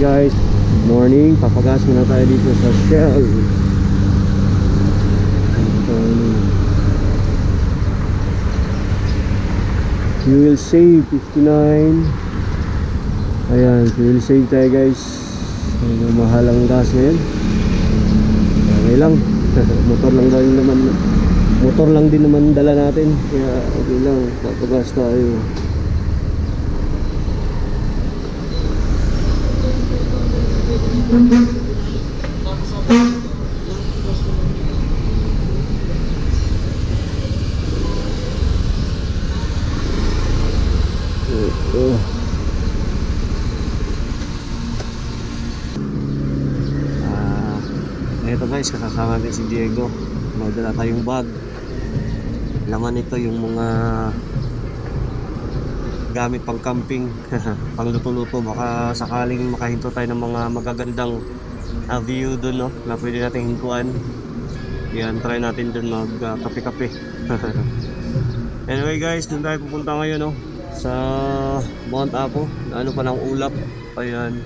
guys, good morning. Papagas muna tayo dito sa Shell. Fuel save 59. Ayan, fuel save tayo guys. Medyo mahal ang gas ngayon. Okay lang. Motor lang din naman dala natin. Kaya okay lang, papagas tayo. Ito guys, kasama natin si Diego. Magdala tayong bag. Laman ito yung mga gamit pang camping, pang luto-luto. Baka sakaling makahinto tayo ng mga magagandang view dun, no, na pwede natin hintuan. Yan, try natin dun mag kape-kape. Anyway guys, dun tayo pupunta ngayon, no, sa Mount Apo. Ano pa ng ulap. Ayan.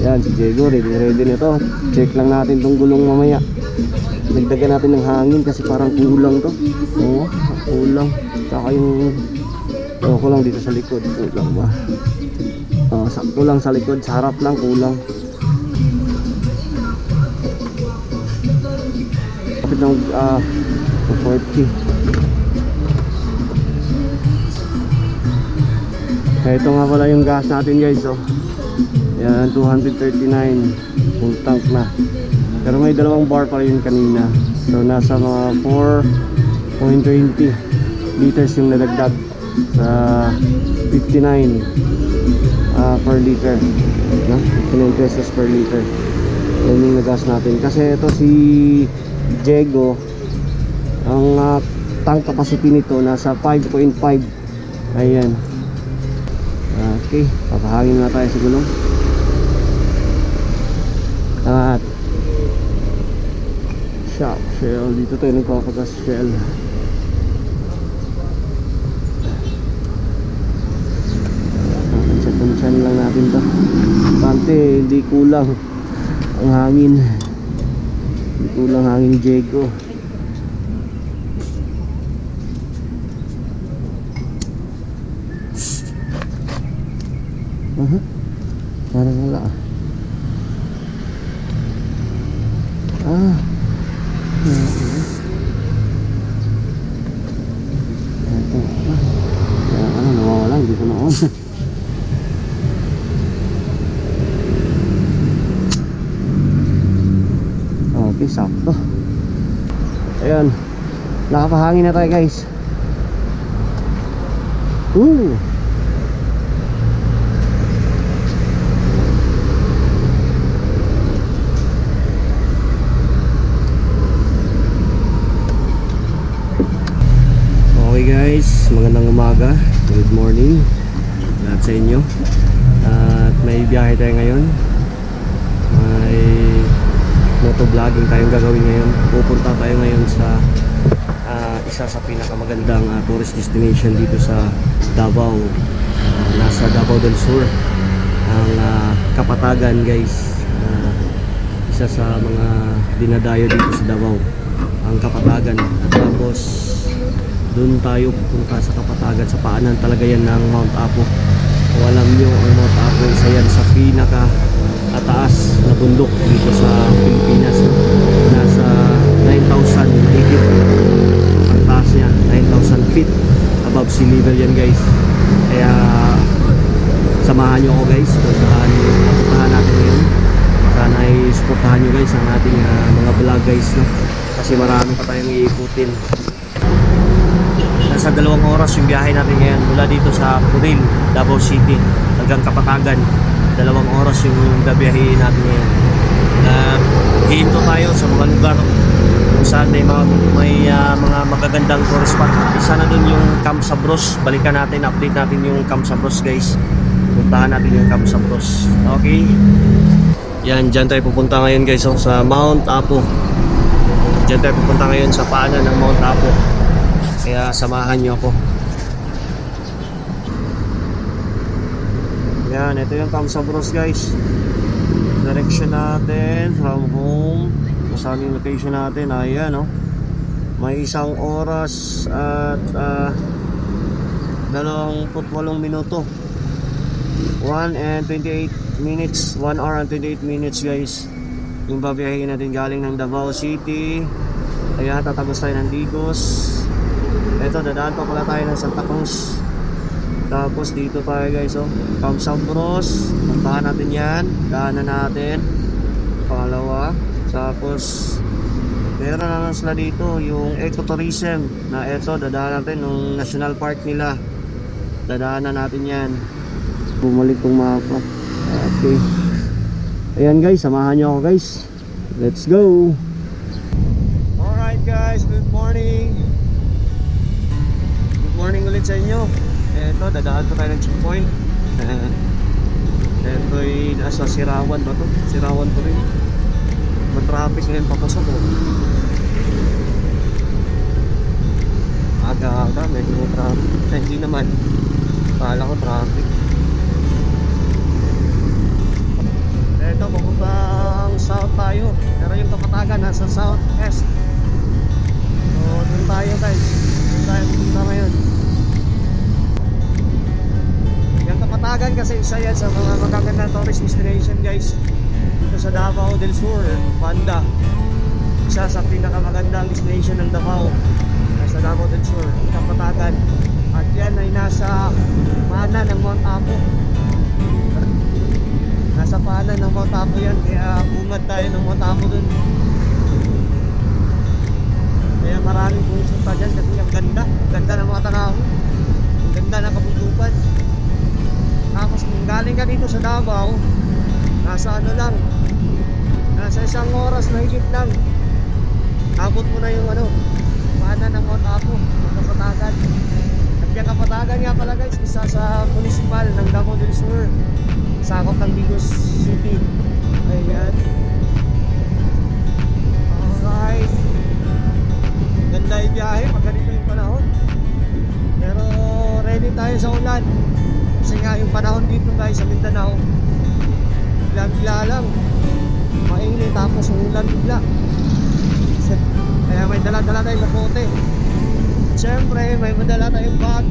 Yan, si Diego ready nito. Check lang natin tong gulong mamaya. Dagdagan natin ng hangin kasi parang kulang to. Oo, kulang. Tsaka yung ko lang dito sa likod, kulang ba? Sakto lang sa likod, sa harap lang kulang. Kapit ng 40. Kaya ito nga pala yung gas natin guys, oh. Yan, 239 full tank na. Pero may dalawang bar pa rin kanina. So nasa mga 4.20 liters yung nadagdag sa 59 per liter, no? 59 pesos per liter. Yan yung nagas natin. Kasi ito si Diego, ang tank capacity nito nasa 5.5. Ayan. Okay, papahangin na tayo sa gulong. At Shell, dito tayo nagpapagas Shell. Tansya lang natin to. Bante, hindi kulang ang hangin. Hindi kulang hangin ni Diego. Parang wala nawawala, hindi ko na on. Okay, sakto. Ayan, nakapahangin na tayo guys. Okay guys, magandang umaga. Good morning lahat sa inyo. At may biyahe tayo ngayon. May motovlogging tayong gagawin ngayon. Pupunta tayo ngayon sa isa sa pinakamagandang tourist destination dito sa Davao. Nasa Davao del Sur, ang Kapatagan guys. Isa sa mga dinadayo dito sa Davao, ang Kapatagan. Tapos doon tayo pupunta sa Kapatagan. Sa paanan talaga yan ng Mount Apo. Kung alam nyo, ang Mount Apo, isa yan sa pinakataas na bundok dito sa Pilipinas. Nasa 9,000 higit ang taas niya, 9,000 feet above sea level yan guys. Kaya samahan nyo ako guys kung saan pupuntahan natin ngayon. Sana i-supportahan nyo guys ang ating mga vlog guys, no? Kasi marami pa tayong iikutin. Nasa 2 oras yung biyahe natin ngayon mula dito sa Puril, Davao City hanggang Kapatagan. 2 oras yung biyahe natin ngayon. Hihinto tayo sa mga lugar kung saan may mga magagandang tourist spot. Isa na dun yung Camp Sabros. Balikan natin, update natin yung Camp Sabros guys. Puntahan natin yung Camp Sabros. Okay, yan, dyan tayo pupunta ngayon guys, sa Mount Apo. Dyan tayo pupunta ngayon sa paanan ng Mount Apo. Kaya samahan nyo ako. Yan, ito yung Camsabros guys. Direction natin from home. Saan yung location natin? Ayan, no? May 1 oras at 28 minuto. 1 and 28 minutes. 1 hour and 28 minutes guys. Yung babiyahin natin galing ng Davao City. Ayan, tatagos tayo ng Digos. Ito, dadaan pa pala tayo ng Santa Cruz. Tapos dito tayo guys, oh, Camsabros. Puntahan natin yan. Daanan natin. Pangalawa. Tapos meron naman sila dito yung ecotourism na ito, dadaanan natin nung national park nila. Dadaanan natin yan. Bumalik tong mapa. Okay. Ayan guys, samahan nyo ako guys. Let's go. Alright guys, good morning. Good morning ulit sa inyo. Ito, dadaan pa tayo ng checkpoint. Ito'y nasa Sirawan ba ito? Sirawan po rin. Matraffic ngayon papasok ko. Aga-aga, medyo traffic. Hindi naman. Kala ko traffic. Ito, papuntang south tayo. Pero yung Kapatagan nasa southwest. So, dun tayo guys. Dun tayo pupunta ngayon. Yung Kapatagan kasi isa yan sa mga magagandang tourist destination guys. Dito sa Davao del Sur, Banda. Isa sa pinakamagandang destination ng Davao. Sa Davao del Sur, Kapatagan. At yan ay nasa paanan ng Mount Apo. Nasa paanan ng Mount Apo yan. Kaya bungad tayo ng Mount Apo dun. Kaya maraming pumunta dyan kasi ang ganda. Ganda ng mga tanawin. Ang ganda ng kabundukan. Tapos kung galing ka dito sa Davao, nasa ano lang, nasa 1 oras na higit lang, abot mo na yung ano, paanan ng Mount Apo, Kapatagan. At yung Kapatagan nga pala guys, isa sa municipal ng Davao del Sur, sakop ng Digos City. Ayan. Alright. Ganda yung biyahe pag ganito yung panahon. Pero ready tayo sa ulan. Kasi nga yung panahon dito guys sa Mindanao, bigla lang mainit tapos ulan bigla. Kaya may dala-dala tayong kapote. Siyempre may madala tayong bag,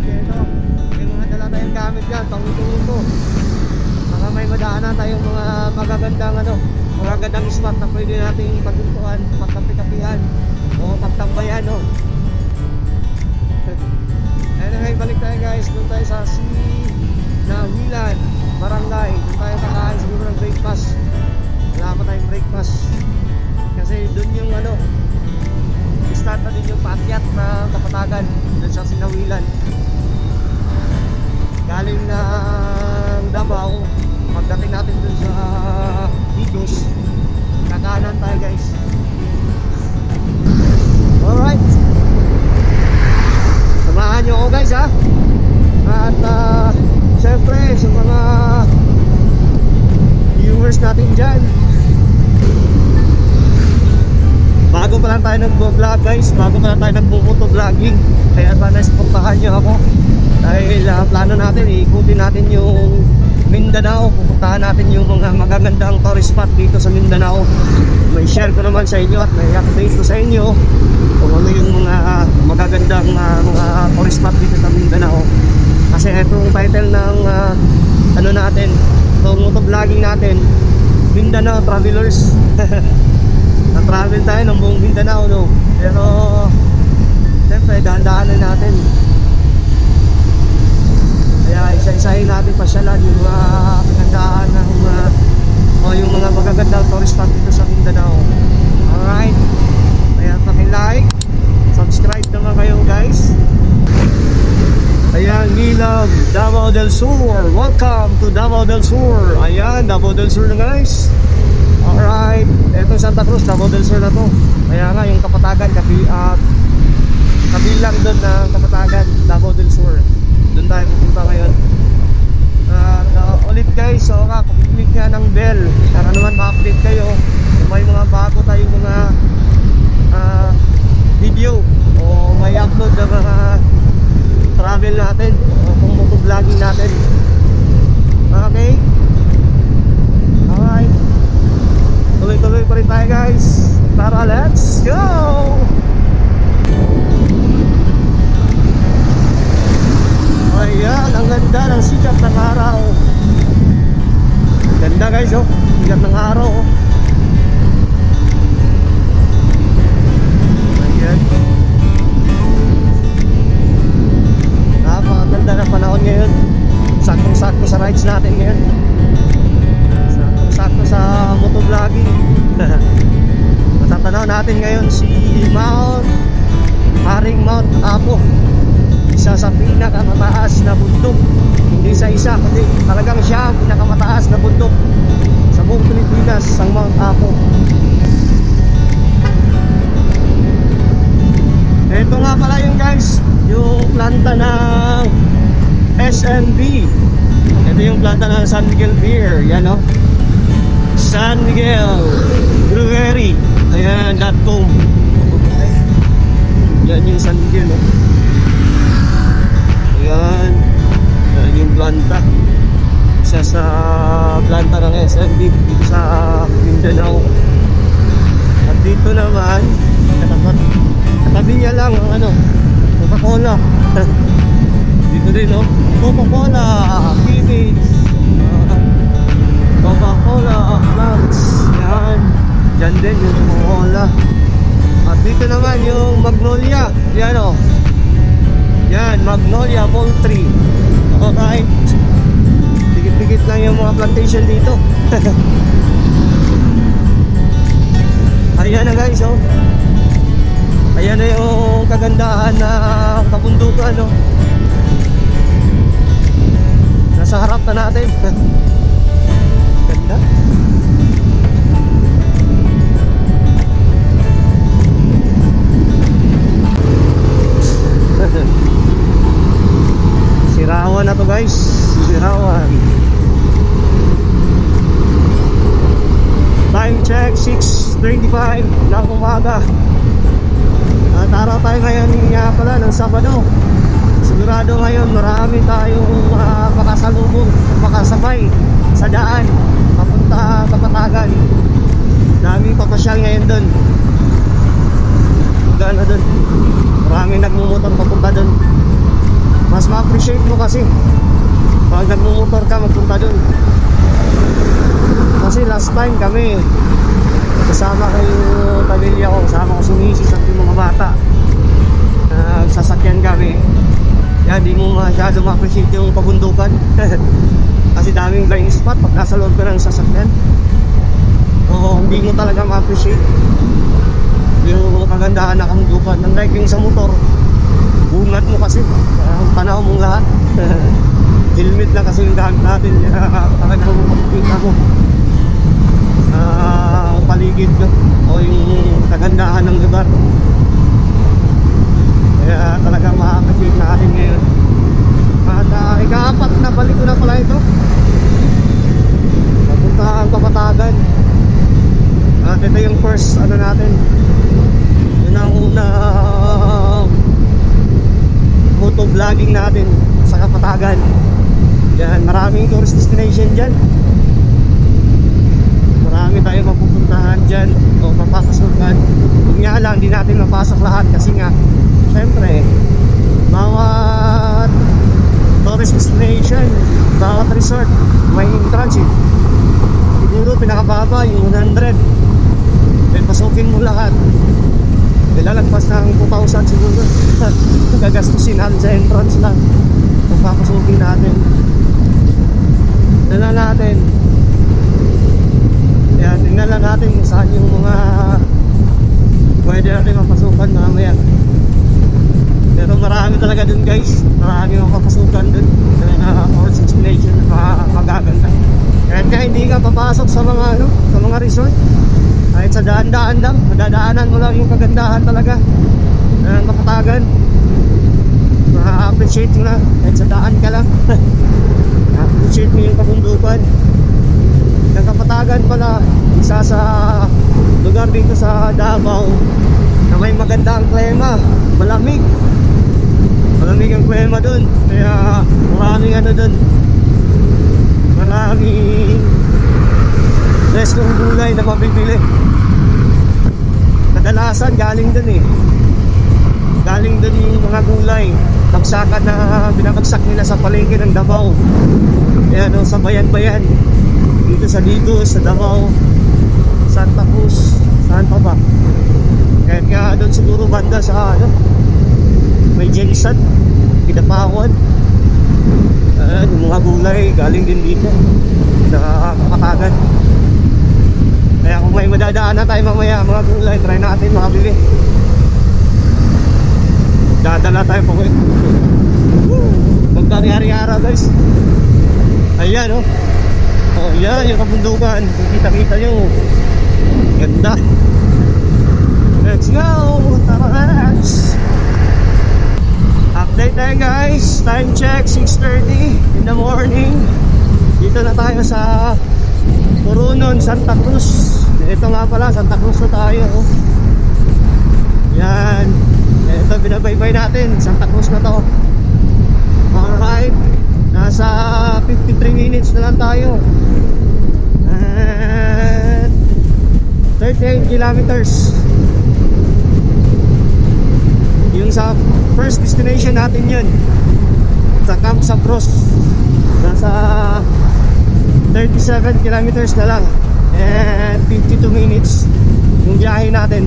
may mga dala tayong gamit dyan, panguto-uto. Baka may madaanan tayong mga magagandang magagandang spot na pwede nating pagtuntuan, pagkapi-kapihan o pagtambayan, no? Anyway, balik tayo guys, doon tayo sa Nawilan, Barangay. Doon tayo kakain siguro ng breakfast. Wala pa tayong breakfast kasi doon yung start na din yung paakyat na Kapatagan doon sa Sinawilan. Galing ng Davao, pagdating natin doon sa Digos, kakanan tayo guys. Alright, samahan nyo ako guys ha. At syempre sa mga viewers natin dyan, bago pa lang tayo nag-vlog guys, bago pa lang tayo nag-motovlogging, kaya sana supportahan nyo ako dahil plano natin, ikutin natin yung Mindanao, pupuntahan natin yung mga magagandang tourist spot dito sa Mindanao. May share ko naman sa inyo at may update ko sa inyo kung ano yung mga magagandang mga tourist spot dito sa Mindanao. Kasi itong title ng natin, itong motovlogging natin, Mindanao Travelers. Na-travel tayo ng buong Mindanao, no? Pero siyempre dahan-dahanan natin. Kaya isa-isahin natin pasyalan yung mga pinagdaan ng yung mga magagandang tourist spot dito sa Mindanao. Alright, kaya paki-like, subscribe naman kayo guys. Ayan, Nilam, Davao del Sur. Welcome to Davao del Sur. Ayan, Davao del Sur na guys. Alright, eto Santa Cruz, Davao del Sur na to. Kaya nga yung Kapatagan, kabilang doon na Kapatagan, Davao del Sur. Doon tayo pupunta ngayon. Ulit guys, so click nga ng bell para naman ma-update kayo kung may mga bago tayong mga video o may upload na mga travel natin o kung motovlogging natin. Okay. Alright. Tuloy-tuloy pa rin tayo guys. Tara, let's go! Ayan, ang ganda ng sikat ng araw. Ganda guys, oh. Sikat ng araw, oh. Ayan. Napakaganda ng panahon ngayon. Saktong-sakto sa rides natin ngayon. Saktong-sakto sa motovlogging. Matatanaw natin ngayon si Haring Mount Apo. Isa sa pinakamataas na bundok. Hindi sa isa, kundi talagang siya ang pinakamataas na bundok sa buong Pilipinas, ang Mount Apo. Ito nga pala yung guys, yung planta ng SMB. Ito yung planta ng San Miguel Beer. Yan o, San Miguel Brewery. Ayan, .com. Yan yung San Miguel, oh. Ayan, yan yung planta. Isa sa planta ng SMB dito sa Mindanao. At dito naman, katabi niya lang ang ano, Coca-Cola. Dito din, no? Coca-Cola Philippines, Coca-Cola plants. Yan, dyan din yung Coca-Cola. At dito naman yung Magnolia. Yan, o. Yan, Magnolia Poultry. Okay. Dikit-dikit lang yung mga plantation dito. Ayan na guys, oh. Ayan na yung kagandahan na kabundukan, no? Nasa harap na natin. Ganda. Sirawan na to guys. Sirawan. Time check 6:25 ng umaga. At araw tayo ngayon nga pala ng Sabado. Sigurado ngayon marami tayong makasalubong, makasabay sa daan papunta Kapatagan. Daming papasyal ngayon doon. Gana doon. Maraming nagmumotor papunta doon. Mas ma-appreciate mo kasi pag nagmumotor ka magpunta doon. Kasi last time kami kasama kayo, pamilya ko, kasama ko si Mrs. at yung mga bata, nagsasakyan kami. Yan, di mo masyado ma-appreciate yung pabundukan. Kasi daming blind spot pag nasa loob ka ng sasakyan. O hindi mo talaga ma-appreciate yung kagandahan ng kabundukan. Unlike yung sa motor, bungat mo kasi ang tanaw mong lahat. Helmet lang kasi yung dahag natin. Talagang makikita mo ang paligid, no? O yung kagandahan ng lugar. Kaya talagang makakasip natin ngayon. At ika-apat na balik ko na pala ito. Papunta ang Kapatagan. At ito yung first ano natin. Yun ang unang motovlogging natin sa Kapatagan. Yan, maraming tourist destination dyan. Marami tayo mapupuntahan dyan o mapapasukan. Kung nga lang, di natin mapasok lahat kasi nga syempre bawat tourist destination, bawat resort may transit. Siguro pinakababa yung 100. Then pasukin mo lahat, ilalagpas ng 2,000 siguro. Gagastusin natin sa entrance lang kung papasukin natin. Tingnan natin. Yan, tingnan lang natin kung saan yung mga pwede natin mapasukan mamaya. Pero marami talaga dun guys. Marami mapapasukan dun na tourist destination na magaganda. Kaya hindi ka papasok sa mga ano, sa mga resort. Kahit sa daan-daan lang, madadaanan mo lang yung kagandahan talaga ng Kapatagan. Ma-appreciate mo na kahit sa daan ka lang. Ma-appreciate mo yung kabundukan. Ng Kapatagan pala, isa sa lugar dito sa Davao na may magandang klima, malamig. Malamig ang klima dun. Kaya maraming ano dun, maraming restong gulay na mabibili. Kadalasan galing dun eh. Galing dun yung mga gulay. Bagsakan na binabagsak nila sa palengke ng Davao. Ayan o, sa bayan-bayan. Dito sa Digos, sa Davao, Santa Cruz, saan pa ba? Kaya nga doon siguro banda sa ano, may Jensen, Pinapawan. Yung mga gulay galing din dito sa Kapatagan. Kaya kung may madadaanan tayo mamaya mga gulay, try natin makabili. Dadala tayo po eh. Magdari-hari-ara guys. Ayan oh. Oh yan yung kabundukan. Kita-kita nyo. Ganda. Let's go. Tara guys. Update tayo guys. Time check 6:30 in the morning. Dito na tayo sa Turunon, Santa Cruz. Ito nga pala, Santa Cruz na tayo oh. Yan. Ito binabaybay natin, Santa Cruz na to. Alright, nasa 53 minutes na lang tayo. At 38 kilometers. Yung sa first destination natin yun, sa Camp Sapros. Nasa 37 kilometers na lang. And 52 minutes yung biyahe natin.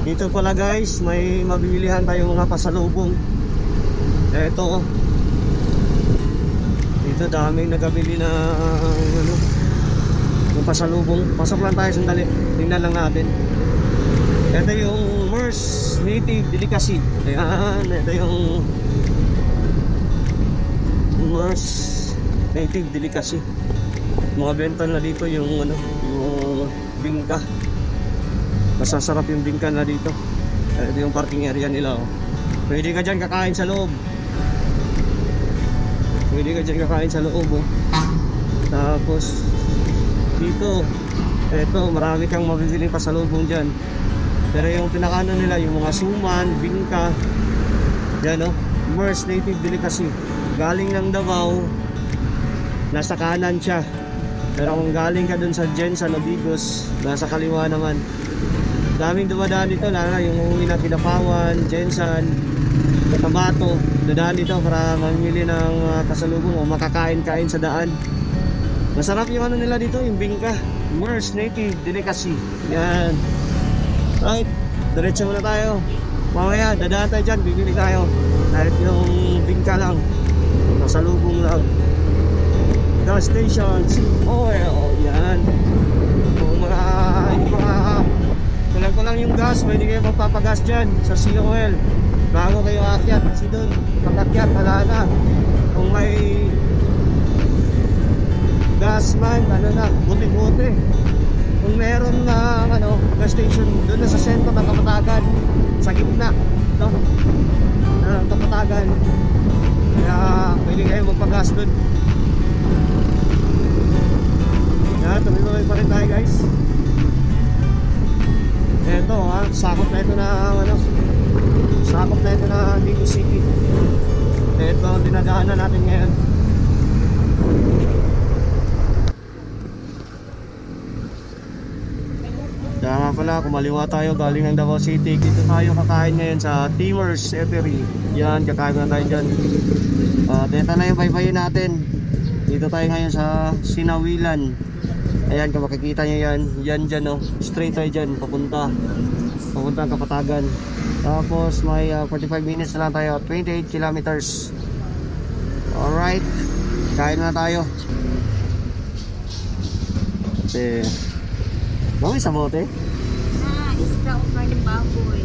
Dito pala guys, may mabibilihan tayong mga pasalubong. Eto. Dito daming nagabili na ano, yung pasalubong. Pasok lang tayo sandali. Tingnan lang natin. Ito yung Mers Native Delicacy. Ayan, ito yung Mers Native Delicacy. Mga benta na dito yung ano, yung bingka. Masasarap yung bingka na dito. Ito yung parking area nila oh. Pwede ka dyan kakain sa loob. Pwede ka dyan kakain sa loob oh. Tapos dito, eto marami kang mabibiling pasalubong dyan. Pero yung pinakaano nila, yung mga suman, bingka. Yan oh, Mers Native Delicacy. Galing ng Davao, nasa kanan siya. Pero kung galing ka dun sa Jensen o Digos, nasa kaliwa naman. Daming dumadaan dito, lalo na yung uuwi na Pinapawan, Jensen, Tabato. Dadaan dito para mamili ng kasalubong o makakain-kain sa daan. Masarap yung ano nila dito, yung bingka. Mers Native Delicacy. Yan. Right, diretso muna tayo. Mamaya, dadaan tayo dyan, bibili tayo. Kahit yung bingka lang, kasalubong lang. Gas station, oil. Yan. Kung kulang ko lang yung gas, pwede kayo magpapagas dyan sa COL bago kayo aakyat, kasi doon pag-akyat wala na. Kung may gas man, ano na, buti-buti. Kung meron na ano, gas station doon na sa sentro ng Kapatagan, sa gitna ito ng Kapatagan, kaya pwede kayo magpagas doon. Yan, tuloy-tuloy pa rin tayo guys. Ito ha, sakop na ito na ano, sakop na ito na Digos City. Ito ang dinadaanan natin ngayon. Kaya nga pala, kumaliwa tayo galing ng Davao City. Dito tayo kakain ngayon sa Timers Eatery. Yan, kakain na tayo dyan. Ito na yung baybayin natin. Dito tayo ngayon sa Sinawilan. Ayan, kung makikita nyo yan, yan dyan oh. Straight tayo dyan, papunta ang Kapatagan. Tapos may 45 minutes na lang tayo, 28 kilometers. Alright, kain na tayo. Kasi bakit sa bote? Isda o karne baboy.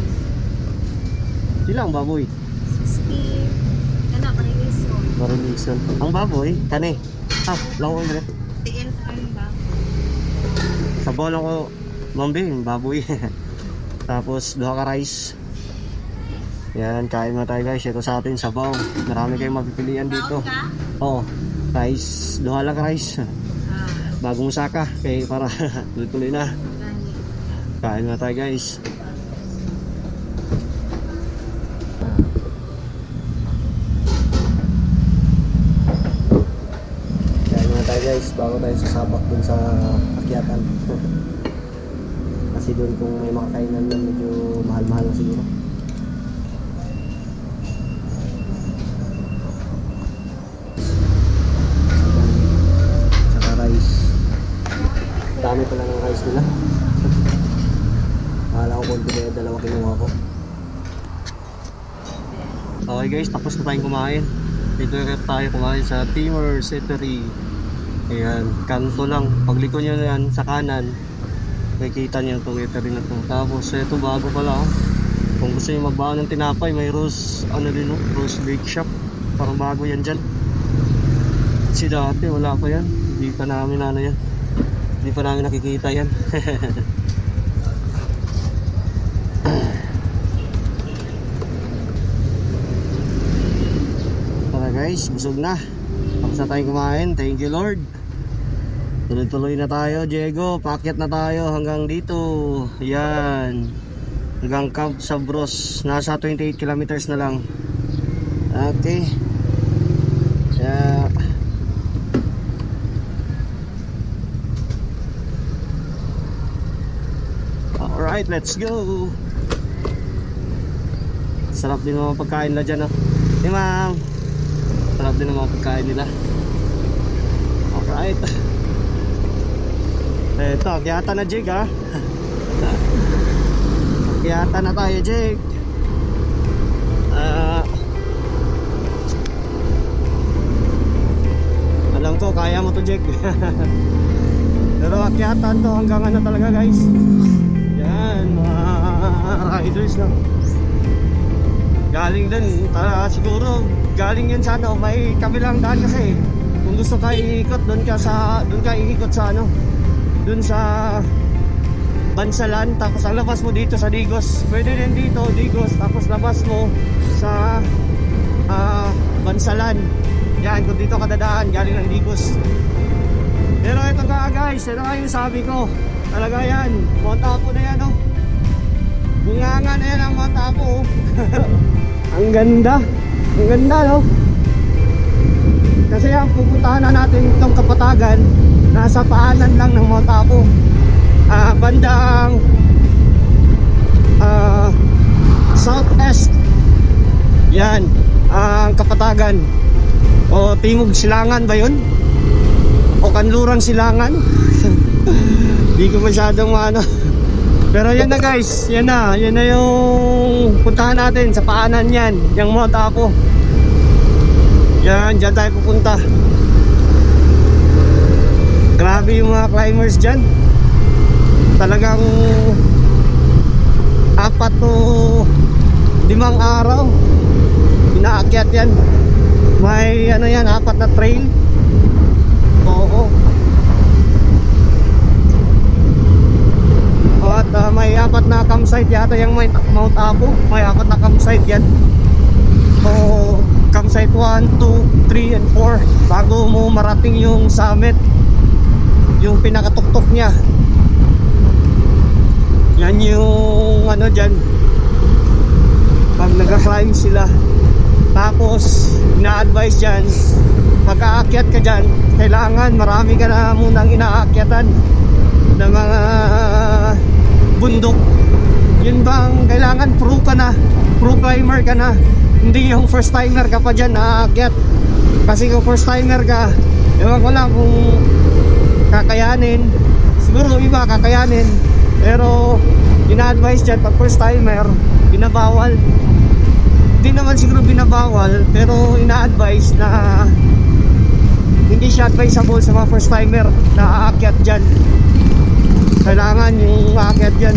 Silang baboy? 60. Kana, parinison. Parinison. Ang baboy, kani. Lawang ulit. TL karne baboy. Sabaw lang ko, mambing, baboy. Tapos, duha ka rice. Yan, kain na tayo guys. Ito sa atin, sabaw. Marami kayong mapipilian dito. Oo, rice. Duha lang ka rice. Bagong saka, kaya para tuloy-tuloy na. Kain na tayo guys. Kain na tayo guys bago tayo sasabak dun sa akyatan. Kasi dun kung may makakainan na medyo mahal-mahal na siguro. Saka rice. Dami pala ng rice nila. Akala ko konti kaya dalawa kinuha ko. Okay guys, tapos na tayong kumain. Dito tayo kumain sa Timor's Eatery. Ayan, kanto lang. Pagliko nyo na yan sa kanan, makikita nyo itong eatery na ito. Tapos ito bago pala. Kung gusto nyo magbaon ng tinapay, may rose, ano din, rose bake shop. Parang bago yan dyan. Kasi dati wala pa yan. Hindi pa namin yan. Hindi pa namin nakikita yan. Tara guys, busog na. Tapos na tayong kumain. Thank you Lord. Tuloy-tuloy na tayo, Diego. Paakyat na tayo hanggang dito. Yan. Hanggang Camp Sabros. Nasa 28 kilometers na lang. Okay. Kaya alright, let's go. Sarap din mga pagkain nila dyan, oh. Hey ma'am. Sarap din mga pagkain nila. Alright. Eto, akyata na Jig, ha. Akyata na tayo Jig. Alam ko kaya mo to Jig. Pero akyatan to hanggang ano talaga guys. Yan, mga riders na. Galing din, siguro galing yan sa ano, may kabilang daan kasi. Kung gusto ka iikot, doon ka iikot sa ano, doon sa Bansalan, tapos ang labas mo dito sa Digos. Pwede din dito, Digos, tapos labas mo sa Bansalan. Yan, kung dito ka dadaan, galing ng Digos. Pero ito nga guys, ito nga yung sabi ko. Talaga yan, Mount Apo na yan, oh. Bunganga na yan ang Mount Apo, oh. Ang ganda no. Kasi ang pupuntahan na natin itong Kapatagan, nasa paanan lang ng Mount Apo. Bandang southeast. Yan, ang Kapatagan. O Timog Silangan ba yun? O Kanluran Silangan? Hindi ko masyadong ano. Pero yan na guys, yan na yung puntahan natin sa paanan yan, yung Mount Apo. Yan, dyan tayo pupunta. Grabe yung mga climbers dyan. Talagang 4 to 5 araw inaakyat yan. May ano yan, 4 na trail. Oo. At may 4 na campsite yata yung Mount Apo. May 4 na campsite yan. So campsite 1, 2, 3 and 4 bago mo marating yung summit, yung pinakatuktok niya. Yan yung ano dyan pag nag-climb sila. Tapos ina-advise dyan, pag aakyat ka dyan, kailangan marami ka na munang inaakyatan ng mga bundok. Yun bang kailangan pro ka na, pro climber ka na, hindi yung first timer ka pa dyan aakyat. Kasi kung first timer ka, ewan ko lang kung kakayanin. Siguro iba kakayanin, pero ina-advise dyan pag first timer, binabawal. Hindi naman siguro binabawal, pero ina-advise na hindi siya advisable sa mga first timer na aakyat dyan. Kailangan yung aakyat dyan,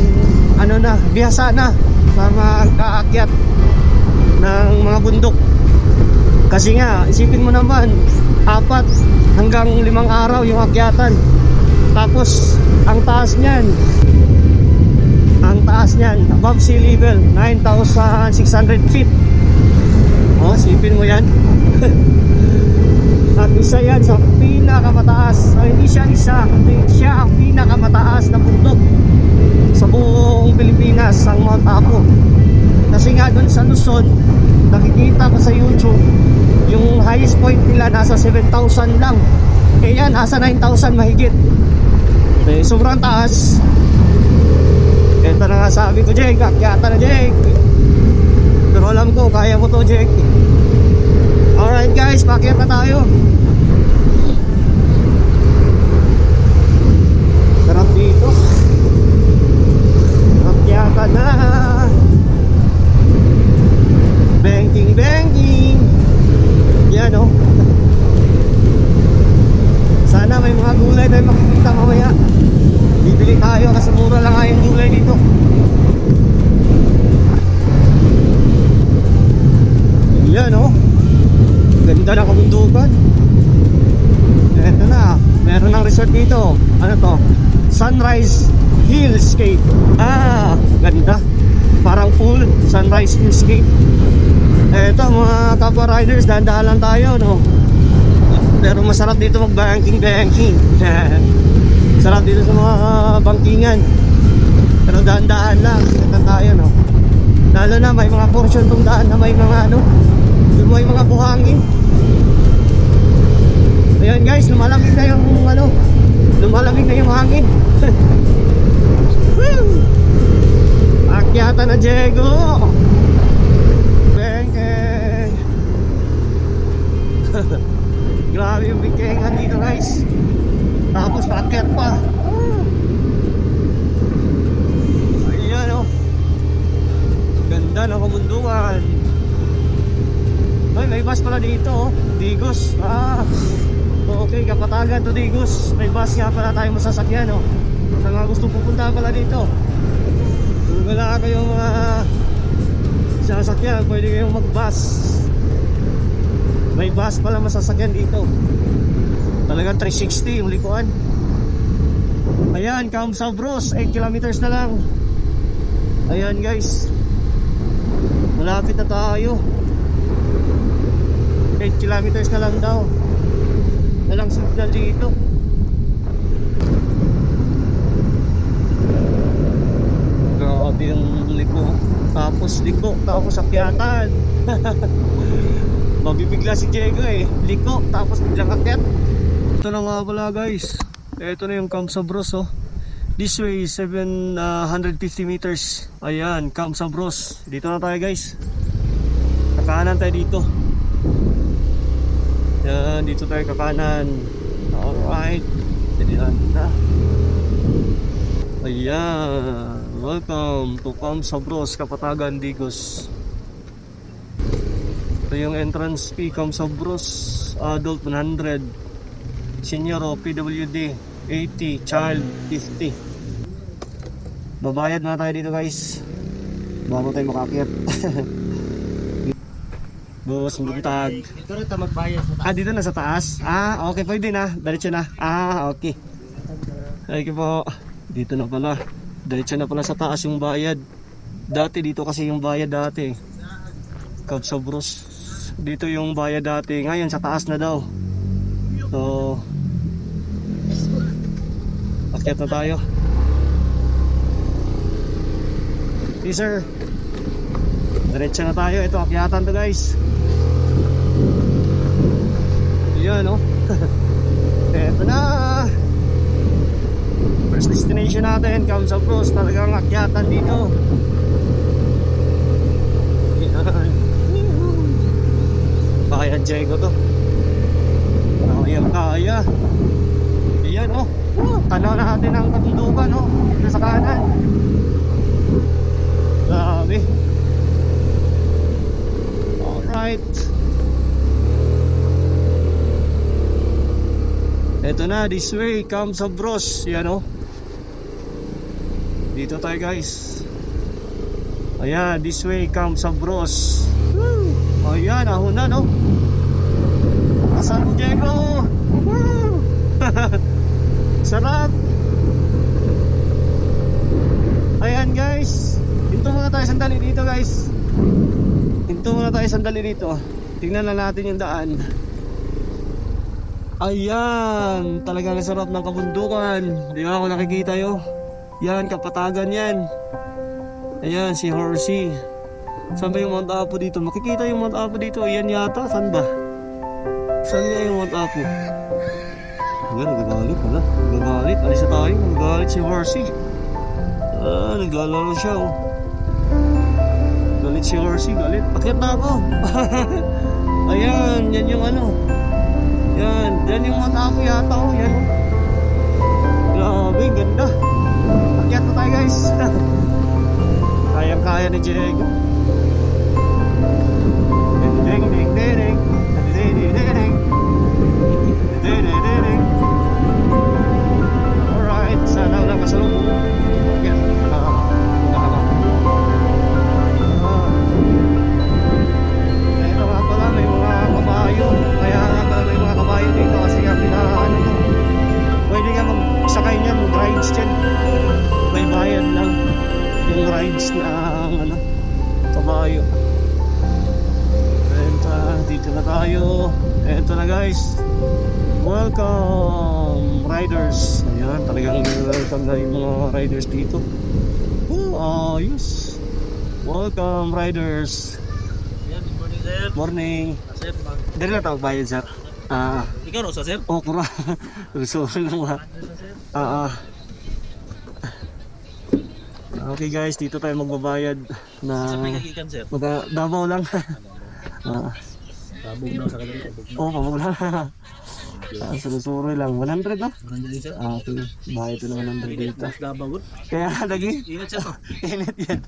ano na, bihasa na sa mga aakyat ng mga bundok. Kasi nga, isipin mo naman, 4 hanggang 5 araw yung akyatan. Tapos ang taas niyan, above sea level, 9,600 feet. O, isipin mo yan. At isa yan sa pinakamataas. Hindi siya isa, kundi siya ang pinakamataas na bundok sa buong Pilipinas ang Mount Apo. Kasi nga doon sa Luzon, nakikita ko sa YouTube, yung highest point nila nasa 7,000 lang. Eh yan, nasa 9,000 mahigit. Eh, sobrang taas. Ito na nga sabi ko, Jake, akyata na, Jake. Pero alam ko, kaya mo to, Jake. Alright guys, pakyat na tayo. Sarap dito. Akyata na. Banking, banking. Yan o. Sana may mga gulay na makikita mamaya. Bibili tayo kasi mura lang nga yung gulay dito. Yan o. Ganda ng kabundukan. Eto na. Meron ng resort dito. Ano to? Sunrise Hillscape. Ah, ganda. Parang pool. Sunrise Hillscape. Eto mga kapwa riders, dahan-dahan lang tayo, no? Pero masarap dito mag-banking. Sarap dito sa mga bangkingan. Pero dahan-dahan lang. Ito tayo, no? Lalo na may mga portion tong daan na may mga ano, may mga buhangin. Ayan guys, lumalamig na yung ano, lumalamig na yung hangin. Akyata na, Diego. Bengkeng. Grabe yung bingkengan dito guys. Tapos paakyat pa. Ayan o. Ganda ng kabundukan. Ay, may bus pala dito oh. Digos. Ah, okay, Kapatagan to Digos. May bus nga pala tayo masasakyan oh. Sa mga gusto pupunta pala dito, kung wala kayong mga sasakyan, pwede kayong mag-bus. May bus pala masasakyan dito. Talagang 360 yung likuan. Ayan, Kamsabros, 8 kilometers na lang. Ayan guys, malapit na tayo. 8 kilometers na lang daw. Walang signal dito. Grabe yung liko. Tapos liko, tapos akyatan. Mabibigla si Diego eh. Liko, tapos biglang akyat. Ito na nga pala guys. Ito na yung Kamsabros oh. This way 750 meters. Ayan, Kamsabros. Dito na tayo guys. Kakanan tayo dito. Yan, dito tayo kakanan. Alright. Dinihan na. Ayan. Welcome to Kamsabros, Kapatagan, Digos. Ito yung entrance fee, Kamsabros. Adult 100. Senior o PWD 80. Child 50. Babayad na tayo dito guys, bago tayo makakyat. Boss, magtag. Dito rin ito magbayad sa taas. Ah, dito na sa taas? Ah, okay, pwede na. Diretso na. Ah, okay. Thank you po. Dito na pala. Diretso na pala sa taas yung bayad. Dati dito kasi yung bayad dati. Kamsabros. Dito yung bayad dati. Ngayon sa taas na daw. So, akyat na tayo. Yes sir. Diretso na tayo. Ito akyatan to guys. Yan oh. Eto na. First destination natin, Kamsabros. Talagang akyatan dito. Yan. Kaya Diego to. Kaya. Ayan oh. Tanaw natin ang katundukan oh. Dito sa kanan. Grabe. Alright. Eto na, this way, Kamsabros. Yan oh. Dito tayo guys. Ayan, this way, Kamsabros. Ayan, ahon na no. San Diego. Sarap. Ayan guys, hinto muna tayo sandali dito guys. Hinto muna tayo sandali dito. Tingnan na natin yung daan. Ayan, talagang sarap ng kabundukan. Di ba ako nakikita yo? Yan, Kapatagan yan. Ayan, si Horsey. Saan ba yung Mount Apo dito? Makikita yung Mount Apo dito. Ayan yata. Saan ba? Saan nga yung Mount Apo? Ayan, nagagalit. Wala. Nagagalit. Alis na tayo. Nagagalit si Horsey. Naglalaro siya, oh. Galit si Horsey. Galit. Akyat na ako. Ayan. Yan yung ano. Yan. Yan yung Mount Apo yata, oh. Yan, oh. Grabe, ganda. Akyat na tayo, guys. Kayang-kaya ni Diego. Ding ding ding ding ding ding ding ding ding. Alright, sana wala kasalubong. Yan. Ito nga pala, may mga kabayo. Kaya nga pala may mga kabayo dito kasi nga pinaano mo. Pwede nga magsakay niyan, rides dyan. May bayad lang yung rides na ano, kabayo. Dito na tayo. Eto na, guys. Welcome riders. Ayan, talagang welcome na yung mga riders dito. Oh, ayos. Welcome riders. Good morning, sir. Morning. Sir, Dali na tawag bayad, sir. ikaw no sa sir? Okra. Sorry lang ba? Okay, guys, dito tayo magbabayad na Sa may kagikan, sir. Davao lang. Tabog na sa kanila. Oo, pabog lang. Sulusuri lang. 100, no? Ganyan sir. Okay. Bayad ito ng 100 dito. Gabagot. Kaya lagi. Ingat sir. Init yan.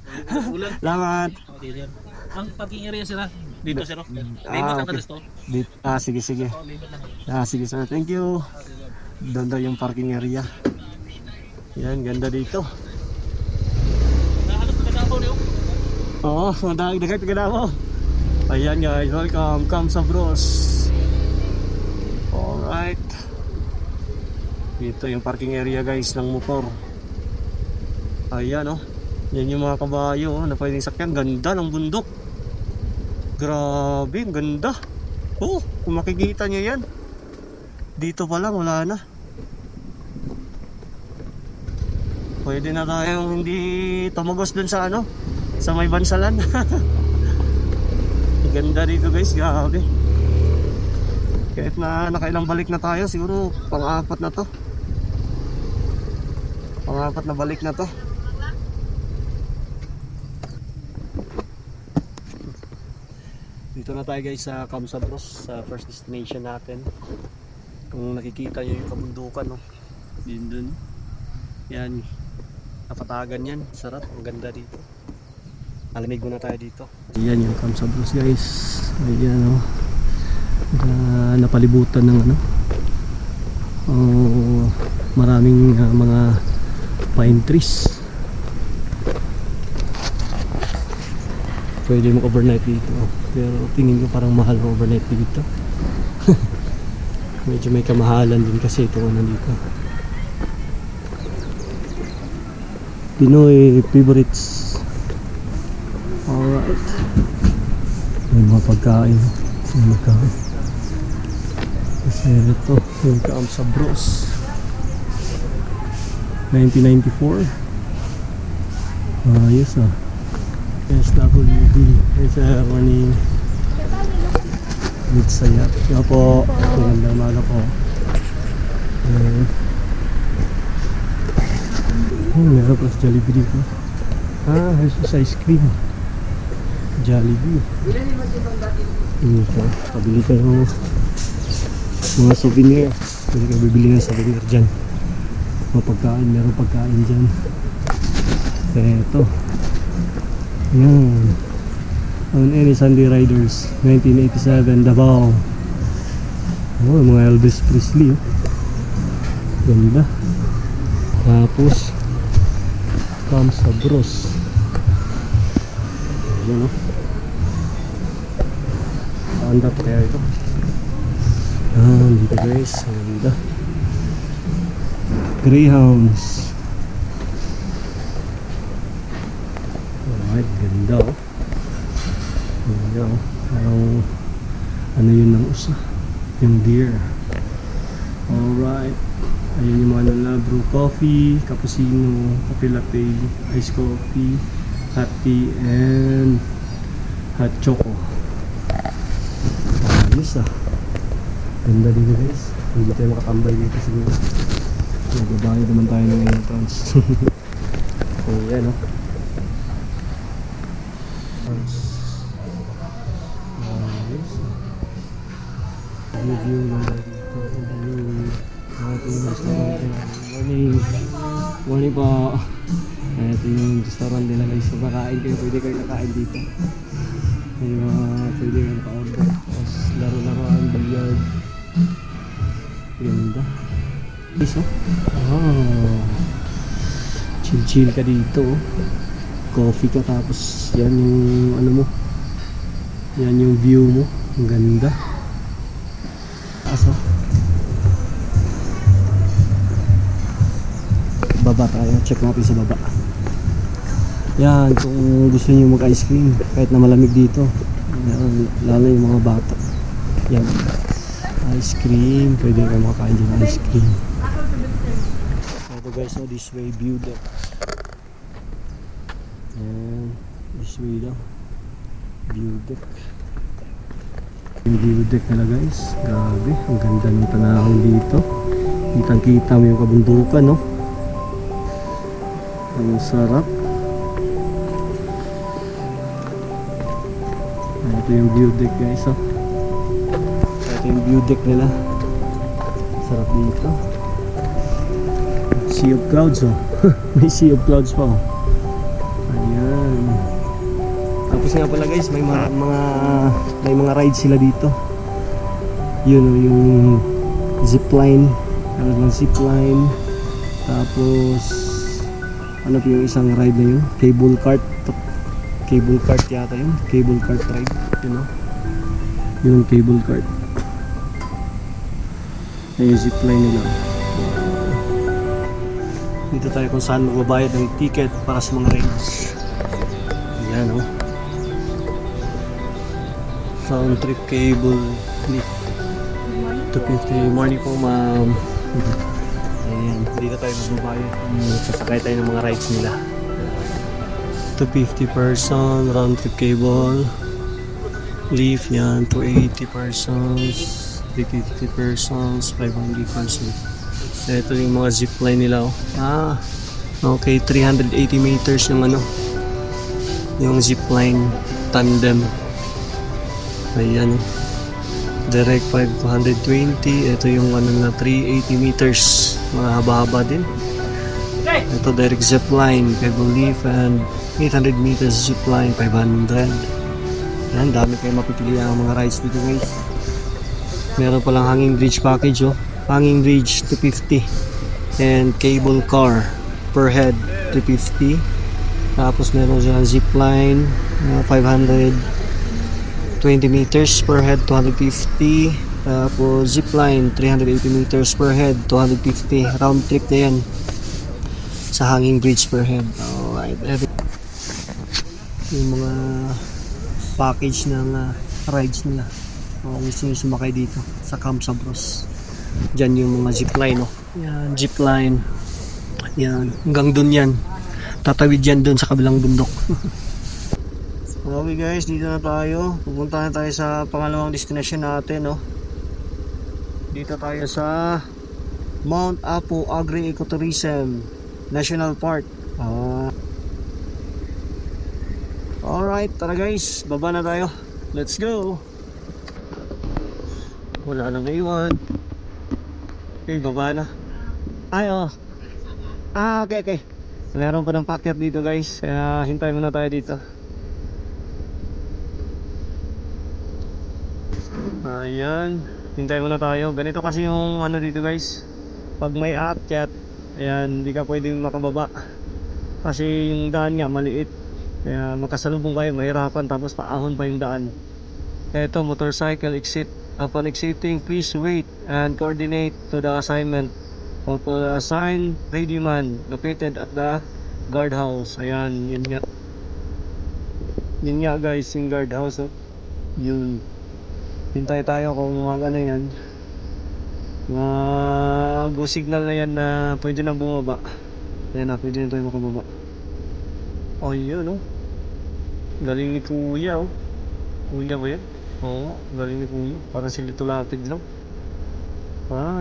Ulan. Salamat. Okay, sir. Ang parking area sir. Dito sir. Lipat ang Okay. resto. Sige, sige. Oh, lipat lang. Sige, sir. Thank you. Doon daw yung parking area. Yan, ganda dito. Nahanap ka Davao niyo? Oo, madagdagat ka na mo. Ayan, guys, welcome. Come sa Bros. Alright. Dito yung parking area, guys, ng motor. Ayan, oh. Yan yung mga kabayo, oh, na pwedeng sakyan. Ganda ng bundok. Grabe, ang ganda. Oh, kung makikita nyo yan. Dito pa lang, wala na. Pwede na tayong hindi tumagos dun sa ano, sa may bansalan. Ganda dito, guys, grabe. Kahit na nakailang balik na tayo, siguro pang-apat na to. Pang-apat na balik na to. Dito na tayo, guys, sa Kamsabros, sa first destination natin. Kung nakikita nyo yung kabundukan, no? Din dun. Yan. Napatagan yan. Sarap. Ang ganda dito. Malamig muna tayo dito. Ayan yung Kamsabros, guys. Ayan, oh. Napalibutan ng ano, maraming mga pine trees. Pwede mo overnight dito, pero tingin ko parang mahal ang overnight dito. Medyo may kamahalan din kasi ito nandito. Pinoy favorites. Alright. May mga pagkain. May magkain. Kasi ito, yung Kamsabros 1994. Ayos ah. SWD. It's a morning with sayat. Kaya po, maganda umaga po. Meron pa sa Jollibee dito. Here's ice cream. Jollibee. Ito, pabili ka ng mga souvenir. Pwede ka bibili ng souvenir dyan. Mga pagkain, meron pagkain dyan. Ito. Yan. On Any Sunday Riders 1987 Davao. Oh, mga Elvis Presley, oh. Ganda. Tapos Kamsabros. Yan, oh. Anda pa kaya ito. Dito, guys. Ganda. Greyhounds. Alright, ganda, oh. Ganda, oh. Parang ano yun ng usa, yung deer. Alright. Ayun yung mga brew coffee, cappuccino, coffee latte, iced coffee, hot tea and hot choco. Ayos ah. Ganda dito guys. Hindi tayo makatambay dito siguro. Nagbabayad naman tayo ng entrance. So yan oh. Ayos. Review lang dito. Morning. Morning po. Ito yung restaurant nila guys. So kakain kayo, pwede kayo kakain dito. May mga pwede kayo pa-order. Tapos laro-laroan, billiard. Ganda. Guys oh. Chill-chill ka dito oh. Coffee ka tapos yan yung ano mo. Yan yung view mo. Ang ganda. Taas oh. Baba tayo, check natin sa baba. Yan, kung gusto niyo mag ice cream kahit na malamig dito, yan, lalo yung mga bata. Yan, ice cream, pwede kayo makakain dyan ice cream. Ito guys, oh, this way view deck. Yan, this way daw, view deck. Yung view deck nila guys, grabe, ang ganda ng tanahon dito. Kitang kita mo yung kabundukan no. Ang sarap. Ito yung view deck guys oh. Ito yung view deck nila. Sarap dito. Sea of clouds oh. May sea of clouds pa oh. Ayan. Tapos nga pala guys, may mga rides sila dito. Yun oh, yung zipline. Ano lang zipline. Tapos ano po yung isang ride na yun? Cable cart. Cable cart yata yun. Cable cart ride. You know? Yung cable cart. Yung zipline nila. Dito tayo kung saan magbabayad ng ticket para sa mga rides. Ayan o. Oh. Sound trip cable lift. 250. Morning po ma'am. Ayan, dito tayo magbabayad. Sasakay tayo ng mga rides nila. 250 person, round trip cable. Leaf yan, 280 persons. 350 persons, 500 persons. Ito yung mga zipline nila. Oh. Okay, 380 meters yung ano. Yung zipline tandem. Ayan. Direct 520. Ito yung ano na 380 meters. Mga haba-haba din. Ito direct zipline, cable leaf, and 800 meters zipline, 500. Yan, dami kayo mapipili ang mga rides dito guys. Meron palang hanging bridge package oh. Hanging bridge 250 and cable car per head 250. Tapos meron siya zipline 520 meters per head 250. Tapos zipline 380 meters per head 250. Round trip na yan sa hanging bridge per head. Alright, yung mga package ng rides nila. Kung gusto nyo sumakay dito sa Camp Sabros, dyan yung mga zipline oh. Yan, zipline. Yan, hanggang dun yan. Tatawid yan dun sa kabilang bundok. Okay guys, dito na tayo. Pupunta na tayo sa pangalawang destination natin oh. Dito tayo sa Mount Apo Agri-Ecotourism National Park. Alright, tara guys, baba na tayo. Let's go. Wala nang naiwan. Okay, baba na. Ay, oh. Okay. Meron pa ng packet dito guys. Kaya hintayin muna tayo dito. Ayan. Hintayin muna tayo. Ganito kasi yung ano dito guys. Pag may akyat, ayan, hindi ka pwedeng makababa. Kasi yung daan nga maliit. Kaya makasalubong kayo, mahirapan. Tapos paahon pa yung daan. Ito, motorcycle exit. Upon exiting, please wait and coordinate to the assignment or to the assigned radioman located at the guardhouse. Ayan, yun nga. Yun nga guys, yung guardhouse. Oh. Yun. Hintay tayo kung mga ano yan. Mga go signal na yan na pwede na bumaba. Ayan na, pwede na tayo makababa. Oh, yun oh. Galing ni Kuya, oh. Kuya ba yan? Oo, galing ni Kuya. Parang sila tulatid lang.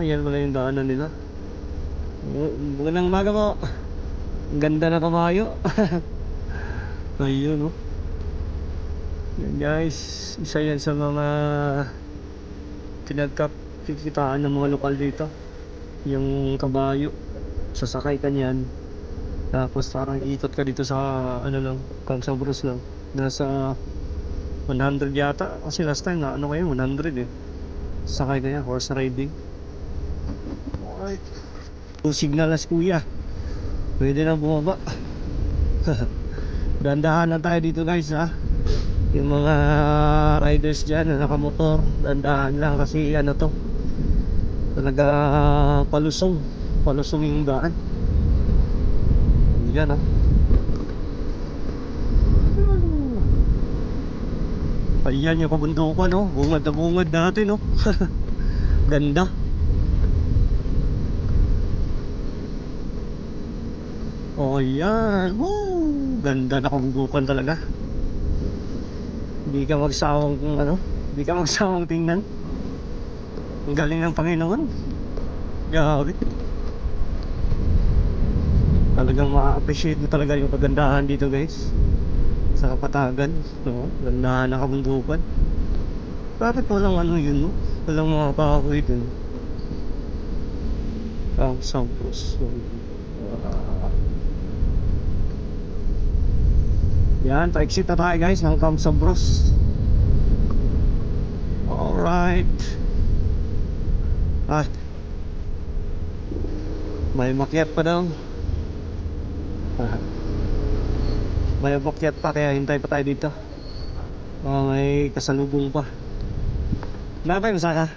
Yan wala yung daanan nila. Magandang umaga po. Ang ganda na kamayo. Ayun, oh. Yan guys, isa yan sa mga pinagkakikitaan ng mga lokal dito. Yung kabayo, sasakay ka niyan. Tapos parang ikot ka dito sa ano lang, Camsabros lang. Nasa 100 yata. Kasi last time na ano kayo, 100 eh. Sakay kaya, horse riding. Alright. Signal na si Kuya. Pwede na bumaba. Dandahan lang tayo dito guys ha. Yung mga riders dyan na nakamotor, dandahan lang kasi ano to, talaga palusong yung daan. Yan ha. Ayan yung kabundukan, no? Bungad na bungad natin, no? Ganda. Oh, yan. Woo! Ganda na kabundukan talaga. Hindi ka magsawang ano, hindi ka magsawang tingnan. Ang galing ng Panginoon. Grabe. Talagang ma-appreciate mo talaga yung kagandahan dito guys. Sa Kapatagan, no? Gandahan na kabundukan. Bakit walang ano yun, no? Walang mga kahoy dun. Camsabros. Yan, pa-exit na tayo guys ng Camsabros. Alright. May makyat pa daw. May makyat pa kaya hintay pa tayo dito. May kasalubong pa. Napay mo saka?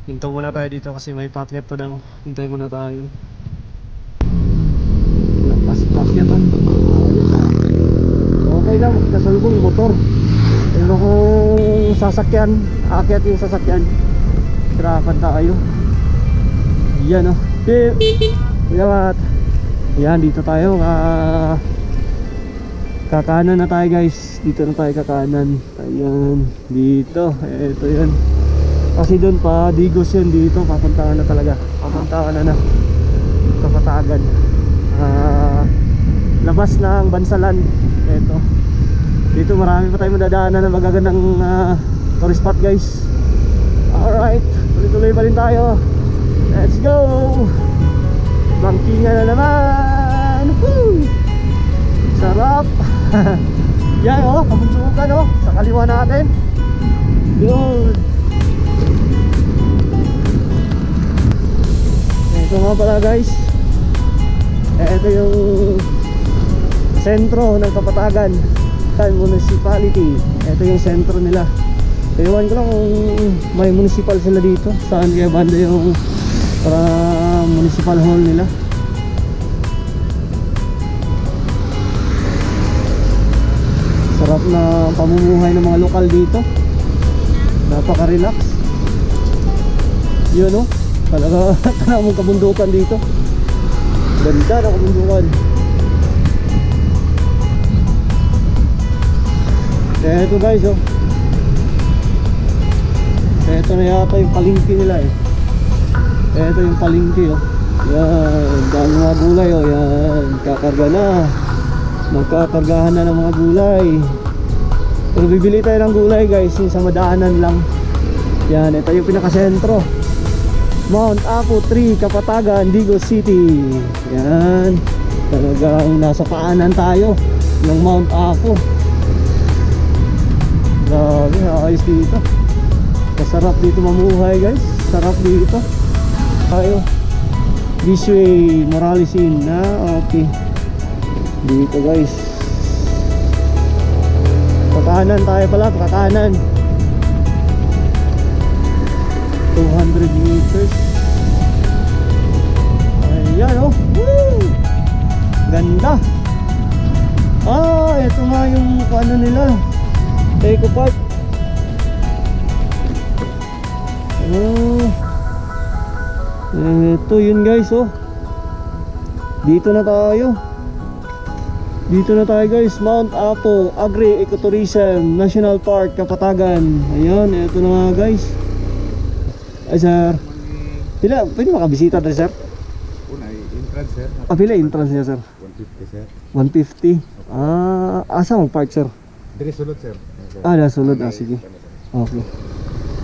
Hintaw muna tayo dito kasi may pakyat pa daw. Hintay muna tayo. Pakyat pa. Okay lang, kasalubong motor. Pero kung sasakyan, aakyat yung sasakyan, hirapan tayo. Yan o. Salamat. Yan, dito tayo. Kakanan na tayo guys. Dito na tayo kakanan. Ayan, dito. Ito yan. Kasi doon pa, Digos yun dito. Papuntahan na talaga. Papuntahan na Kapatagan. Labas ng Bansalan. Ito. Dito marami pa tayong madadaanan na magagandang tourist spot guys. Alright, tuloy-tuloy pa rin tayo. Let's go! Bangkingan na naman! Woo! Sarap! Yan o, kabundukan o, sa kaliwa natin. Good! Ito nga pala guys. Ito yung sentro ng Kapatagan Municipality. Ito yung sentro nila. Ewan ko lang kung may municipal sila dito. Saan kaya banda yung municipal hall nila. Sarap na pamumuhay ng mga lokal dito. Napaka-relax. Yun o. Talaga mong kabundukan dito. Ganda na kabundukan. Eto guys oh. Eto na yata yung palengke nila eh. Eto yung palengke oh. Yan, dami mga gulay oh. Yan, kakarga na. Magkakargahan na ng mga gulay. Pero bibili tayo ng gulay guys, yung sa madaanan lang. Yan, ito yung pinakasentro. Mount Apo 3, Kapatagan, Digos City. Yan, talagang nasa paanan tayo ng Mount Apo. Grabe, ayos dito. Masarap dito mamuhay guys. Sarap dito. Tayo this way, Moralesin na. Okay, dito guys. Pakanan tayo pala, pakanan 200 meters. Ayan oh. Woo! Ganda. Ito nga yung ano nila, Eco Park. Ito yun guys oh. Dito na tayo. Dito na tayo guys. Mount Apo Agri-Ecotourism National Park, Kapatagan. Ayan, ito na nga guys. Ay sir. Pila, pwede makabisita tayo sir? Una, entrance sir. Pila entrance niya sir? 150 sir. 150. Asa ang park sir? Dire sulod sir. Nasulod. Sige. Okay.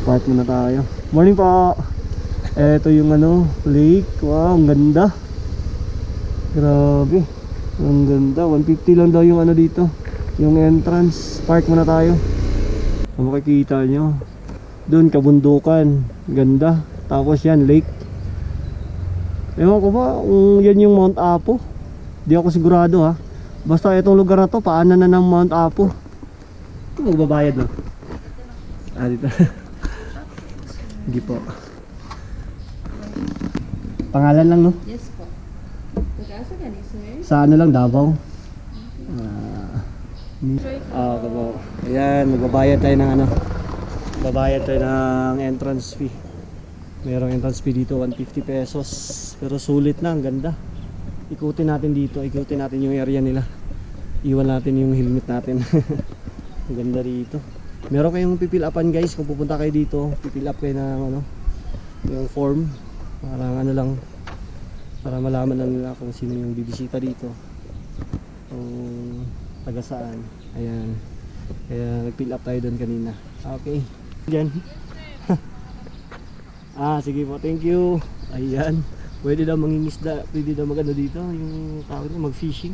Park muna tayo. Morning po. Ito yung lake. Wow, ang ganda. Grabe. Ang ganda. 150 lang daw yung dito. Yung entrance. Park muna tayo. Kung makikita nyo. Doon kabundukan. Ganda. Tapos yan, lake. Ewan ko ba, yan yung Mount Apo. Di ako sigurado ha. Basta itong lugar na to, paanan na ng Mount Apo. Ito magbabayad no? Dito. Hindi po. Pangalan lang no? Yes po. Pag-asa ka ni sir? Sa lang, Davao. Ito po. Ayan, magbabayad tayo ng babayad tayo ng entrance fee. Merong entrance fee dito, 150 pesos. Pero sulit na, ang ganda. Ikutin natin dito, ikutin natin yung area nila. Iwan natin yung helmet natin. Ang ganda dito. Meron kayong pipil upan guys, kung pupunta kayo dito, pipil up kayo ng yung form. Parang lang, para malaman na nila kung sino yung bibisita dito. Kung taga saan. Ayan. Kaya nag-fill up tayo doon kanina. Okay. Diyan. Sige po, thank you. Ayan, pwede daw mangingisda, pwede daw magano dito, yung tawag na mag-fishing.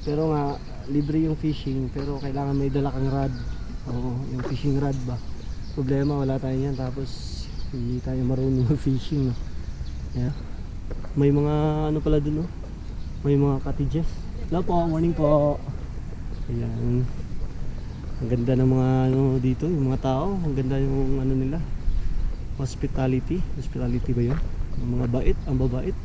Pero nga, libre yung fishing, pero kailangan may dala kang rod. Oo, yung fishing rod ba. Problema, wala tayo yan, tapos hindi tayo marunong mag-fishing. No? Yeah. May mga pala dun, no? May mga cottages. Hello po, morning po. Ayan. Ang ganda ng mga dito, yung mga tao, ang ganda yung nila. Hospitality ba yun? Ang mga bait, ang babait.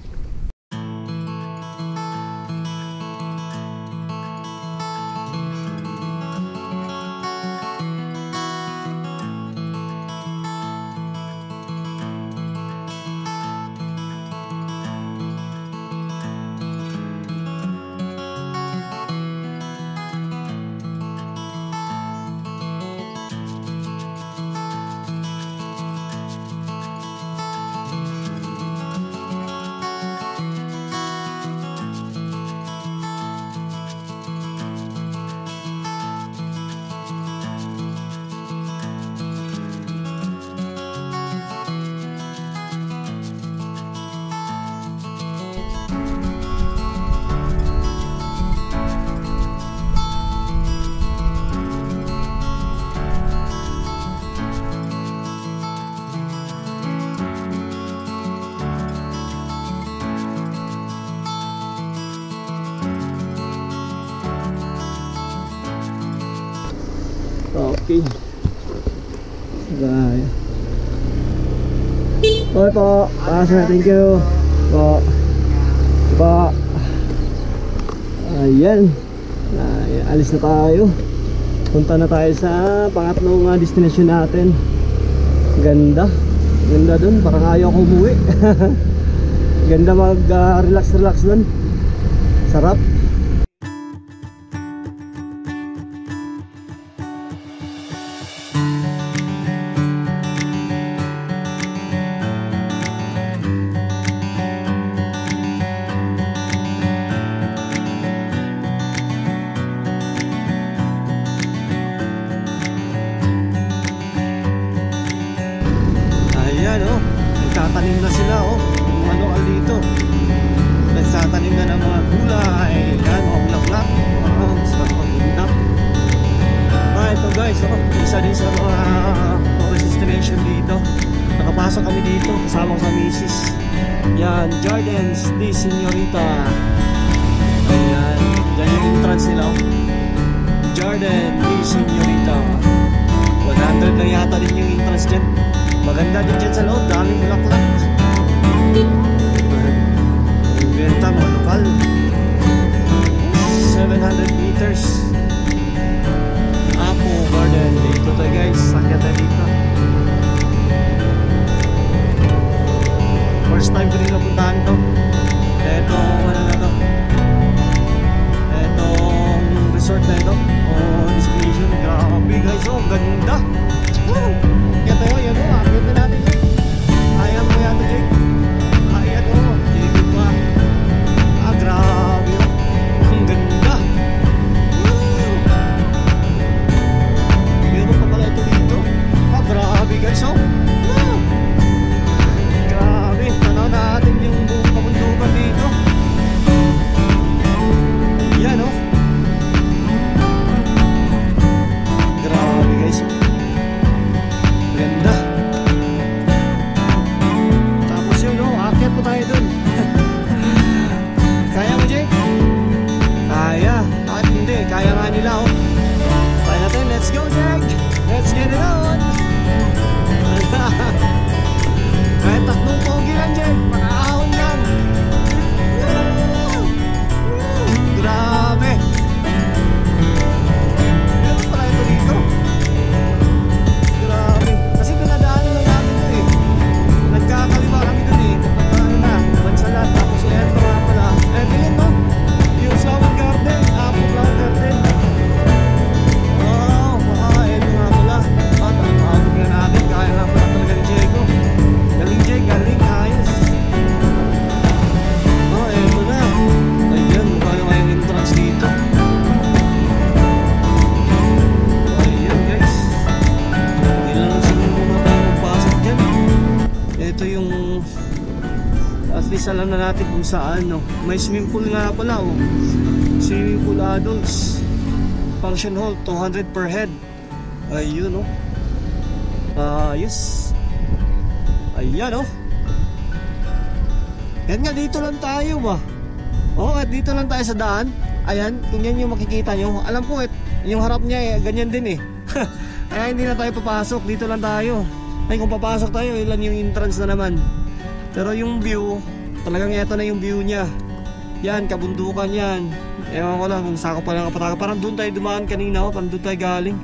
Okay. Bye. Bye po. Sir, thank you. Po. Po. Ayan. Alis na tayo. Punta na tayo sa pangatlong destination natin. Ganda. Ganda dun. Parang ayaw ko umuwi. Ganda mag-relax dun. Sarap. Nagtatanim na sila ano dito. Nagtatanim na ng mga gulay. Yan, mga bulaklak. Sarap mag-inap. Ito guys, isa din sa mga tourist destination dito. Nakapasok kami dito, kasama ko sa misis. Yan, Jardins de Señorita. Ayan, yan yung entrance nila. Garden de Señorita. 100 lang yata din yung entrance dyan. Maganda din dyan sa loob, daming bulaklak. Benta mga lokal. 700 meters. Apo Garden. Dito tayo guys, sakya tayo dito. First time ko rin napuntahan to. Ito, ano na to. na ito. Oh, destination. Grabe guys, oh, ganda. Woo! Yan tayo, yan o. Akit na natin yun. Ayan mo yan, Jake. Ayan o. Jake pa. Ah, grabe. Ang ganda. Woo! Meron pa pala ito dito. Ah, grabe guys, oh. Woo! Grabe. Tanaw natin yung buong kabundukan dito. Yan o. Grabe guys. Ganda. Tapos yun o, aakyat po tayo dun. Kaya mo, Jake? Kaya. At hindi, kaya nga nila o. Kaya natin, let's go, Jake. Let's get it on. Kahit tatlong pogi lang, Jake. Makaahon lang. Grabe. Meron pala ito dito. Grabe. Kasi pinadaanan lang namin ito eh. Nagkakaliwa kami dun eh. Ano na, bansalat. Tapos yan pa nga pala. Ito yun no? Yung flower garden. Apple flower garden. Wow. Ito nga pala. At ang awag nga natin. Kaya nga pala talaga ni Diego. Galing Jake, galing. Ayos. Oh, ito na. Ayan, kaya nga yung entrance dito. Ayan guys. Hindi lang sa mga tayo magpasok dyan. Ito yung at least alam na natin kung saan no. May swimming pool nga pala oh. Swimming pool adults. Function hall 200 per head. Ayun oh. Yes. Ayan oh. Yan nga, dito lang tayo ba? Oo, at dito lang tayo sa daan. Ayan, kung yan yung makikita nyo. Alam ko, yung harap niya ganyan din eh. Kaya hindi na tayo papasok, dito lang tayo. Ay, kung papasok tayo, ilan yung entrance na naman. Pero yung view, talagang eto na yung view niya. Yan, kabundukan yan. Ewan ko lang kung saan ko pa lang Kapatagan. Parang doon tayo dumaan kanina, oh. Parang doon tayo galing.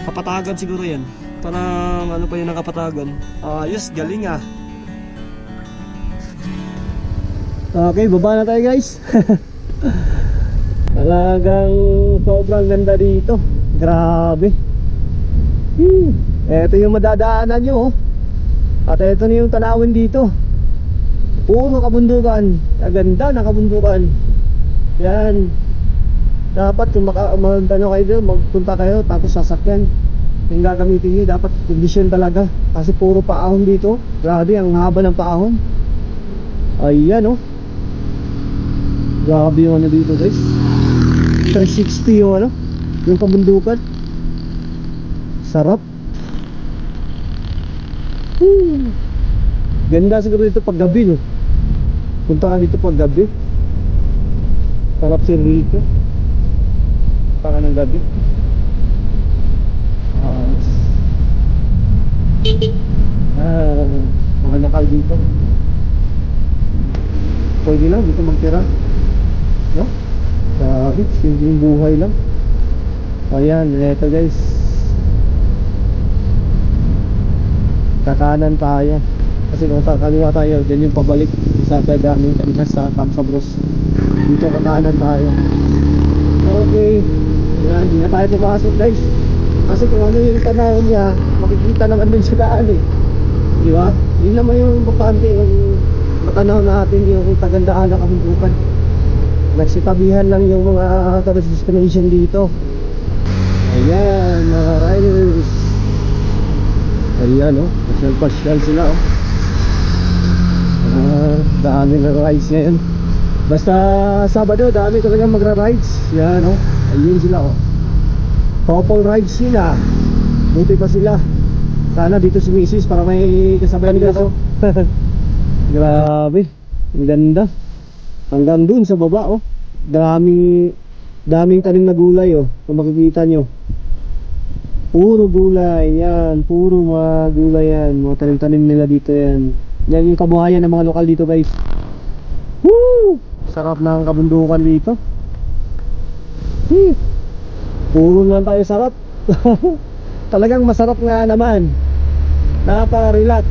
Kapatagan siguro yan. Parang ano pa yun ang Kapatagan. Yes, galing ah. Okay, baba na tayo guys. Talagang sobrang ganda dito. Grabe. Ito yung madadaanan nyo oh. At ito na yung tanawin dito. Puro kabundukan. Ganda na kabundukan. Yan. Dapat kung ano kayo doon, magpunta kayo tapos sasakyan yung gagamitin nyo, dapat condition talaga. Kasi puro paahon dito. Grabe, ang haba ng paahon. Ayan oh. Grabe yung ano dito guys. 360 yung ano, yung kabundukan. Sarap. Ganda siguro dito pag gabi no. Punta ka dito pag gabi. Sarap si Rico. Para ng gabi. Mga nakal dito. Pwede lang dito magtira. No? Grabe, yung buhay lang. Ayan, ito guys. Kakanan tayo. Kasi kung kaliwa tayo, dyan yung pabalik sa Pagdaming kanina sa Tamsabros. Dito kakanan tayo. Okay. Ayan, hindi na tayo pumasok guys. Kasi kung ano yung tanaw niya, makikita naman din sa daan eh. Di ba? Yun naman yung importante, yung matanaw natin yung kagandaan ng kabundukan. Nagsitabihan lang yung mga tourist destination dito. Ayan, mga riders. Ayan, oh. Pasyal-pasyal sila, oh. Dami na rides ngayon. Basta Sabado, dami talagang magra-rides. Yan, oh. Ayun sila, oh. Couple rides sila. Buti pa sila. Sana dito si Mrs. para may kasabayan dito. Grabe. Ang ganda. Hanggang dun sa baba oh. Daming tanim na gulay oh. Kung makikita nyo. Puro gulay yan. Puro mga gulay yan. Mga tanim-tanim nila dito yan. Yan yung kabuhayan ng mga lokal dito guys. Woo! Sarap ng kabundukan dito. Puro lang tayo sarap. Talagang masarap nga naman. Nakaka-relax.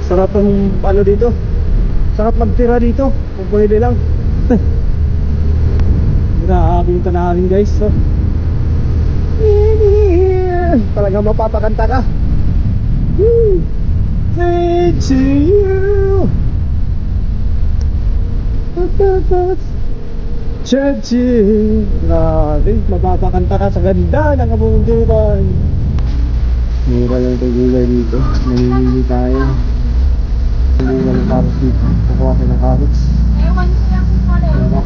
Sarap ng ano dito. Sarap magtira dito kung pwede lang. Nakakapunta na rin guys. So, talaga mapapakanta ka. Say to you, Churchill. Grabe, mapapakanta ka sa ganda ng kabundukan. Mura lang ito gulay dito. Namimili tayo. Mura lang carrots dito. Kukuha ka ng carrots. Diba?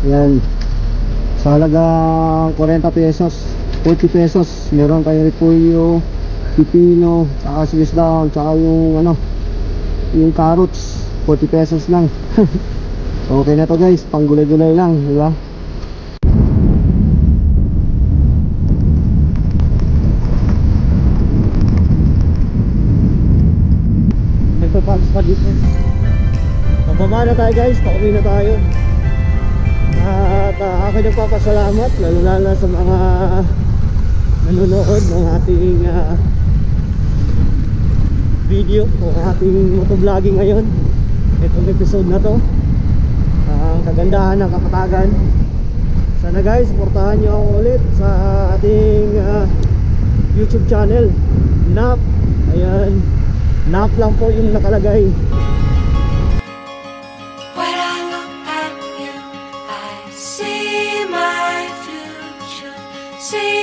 Yan. Sa halagang 40 pesos, 40 pesos, meron kayong repolyo, pipino, saka Swiss down, saka yung ano, yung carrots, 40 pesos lang. Okay na to guys, pang gulay-gulay lang, di ba? Nagpapalos pa dito. Pababa na tayo guys, pauwi na tayo. At ako nagpapasalamat lalo sa mga nanonood ng ating video o ating motovlogging ngayon. Itong episode na to, ang kagandahan ng Kapatagan. Sana guys, supportahan nyo ako ulit sa ating YouTube channel, NAP. Ayan, NAP lang po yung nakalagay. When I look at you, I see my future. See